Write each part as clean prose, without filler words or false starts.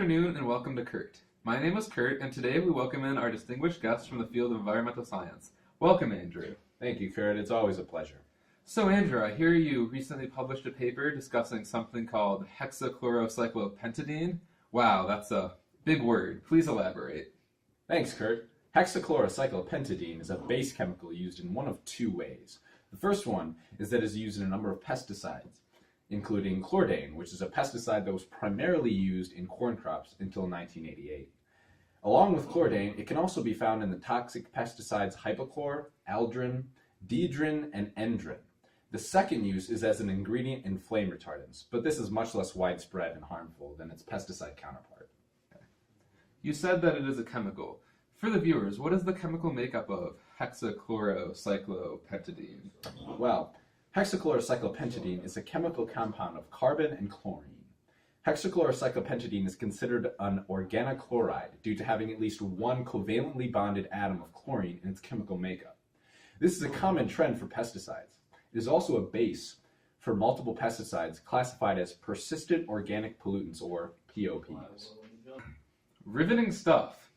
afternoon and welcome to Kurt. My name is Kurt, and today we welcome in our distinguished guest from the field of environmental science. Welcome, Andrew. Thank you, Kurt. It's always a pleasure. So, Andrew, I hear you recently published a paper discussing something called hexachlorocyclopentadiene. Wow, that's a big word. Please elaborate. Thanks, Kurt. Hexachlorocyclopentadiene is a base chemical used in one of two ways. The first one is that it is used in a number of pesticides, including chlordane, which is a pesticide that was primarily used in corn crops until 1988. Along with chlordane, it can also be found in the toxic pesticides hypochlor, aldrin, didrin, and endrin. The second use is as an ingredient in flame retardants, but this is much less widespread and harmful than its pesticide counterpart. You said that it is a chemical. For the viewers, what is the chemical makeup of hexachlorocyclopentadiene? Well, hexachlorocyclopentadiene is a chemical compound of carbon and chlorine. Hexachlorocyclopentadiene is considered an organochloride due to having at least one covalently bonded atom of chlorine in its chemical makeup. This is a common trend for pesticides. It is also a base for multiple pesticides classified as persistent organic pollutants, or POPs. Riveting stuff.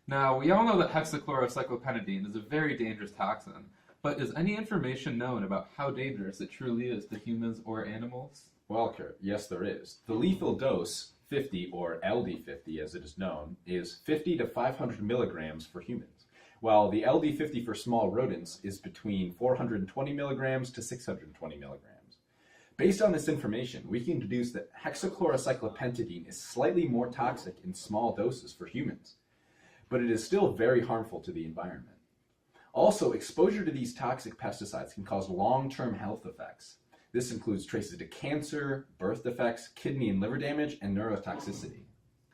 Now, we all know that hexachlorocyclopentadiene is a very dangerous toxin, but is any information known about how dangerous it truly is to humans or animals? Well, Kurt, yes there is. The lethal dose, 50 or LD50 as it is known, is 50 to 500 milligrams for humans, while the LD50 for small rodents is between 420 milligrams to 620 milligrams. Based on this information, we can deduce that hexachlorocyclopentadiene is slightly more toxic in small doses for humans, but it is still very harmful to the environment. Also, exposure to these toxic pesticides can cause long-term health effects. This includes traces to cancer, birth defects, kidney and liver damage, and neurotoxicity.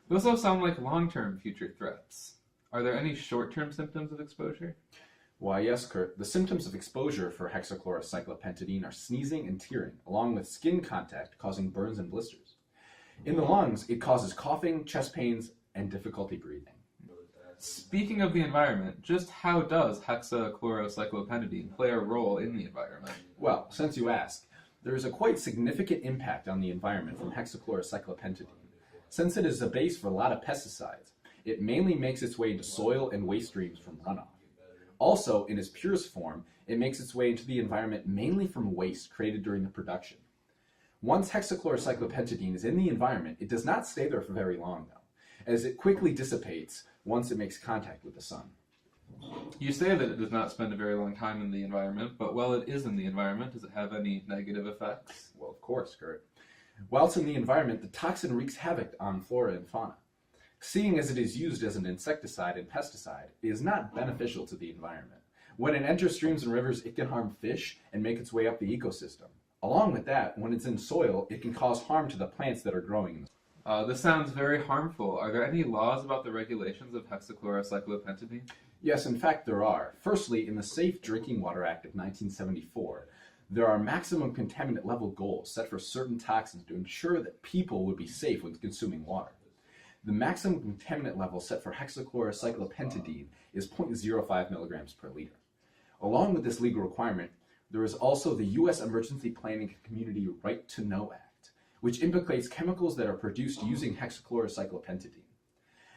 Those all sound like long-term future threats. Are there any short-term symptoms of exposure? Why, yes, Kurt. The symptoms of exposure for hexachlorocyclopentadiene are sneezing and tearing, along with skin contact causing burns and blisters. In the lungs, it causes coughing, chest pains, and difficulty breathing. Speaking of the environment, just how does hexachlorocyclopentadiene play a role in the environment? Well, since you ask, there is a quite significant impact on the environment from hexachlorocyclopentadiene. Since it is a base for a lot of pesticides, it mainly makes its way into soil and waste streams from runoff. Also, in its purest form, it makes its way into the environment mainly from waste created during the production. Once hexachlorocyclopentadiene is in the environment, it does not stay there for very long, though, as it quickly dissipates once it makes contact with the sun. You say that it does not spend a very long time in the environment, but while it is in the environment, does it have any negative effects? Well, of course, Kurt. While it's in the environment, the toxin wreaks havoc on flora and fauna. Seeing as it is used as an insecticide and pesticide, it is not beneficial to the environment. When it enters streams and rivers, it can harm fish and make its way up the ecosystem. Along with that, when it's in soil, it can cause harm to the plants that are growing in the soil. This sounds very harmful. Are there any laws about the regulations of hexachlorocyclopentadiene? Yes, in fact there are. Firstly, in the Safe Drinking Water Act of 1974, there are maximum contaminant level goals set for certain toxins to ensure that people would be safe when consuming water. The maximum contaminant level set for hexachlorocyclopentadiene is 0.05 milligrams per liter. Along with this legal requirement, there is also the U.S. Emergency Planning and Community Right to Know Act, which implicates chemicals that are produced using hexachlorocyclopentadiene.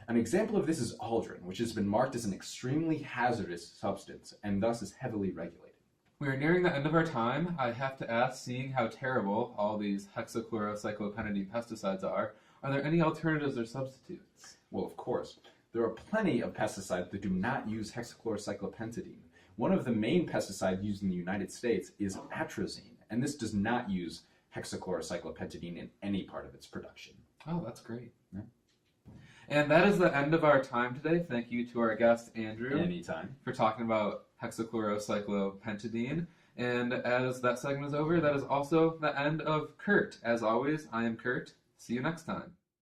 An example of this is aldrin, which has been marked as an extremely hazardous substance and thus is heavily regulated. We are nearing the end of our time. I have to ask, seeing how terrible all these hexachlorocyclopentadiene pesticides are there any alternatives or substitutes? Well, of course. There are plenty of pesticides that do not use hexachlorocyclopentadiene. One of the main pesticides used in the United States is atrazine, and this does not use hexachlorocyclopentadiene in any part of its production. Oh, that's great. Yeah. And that is the end of our time today. Thank you to our guest, Andrew. Anytime. For talking about hexachlorocyclopentadiene. And as that segment is over, that is also the end of Kurt. As always, I am Kurt. See you next time.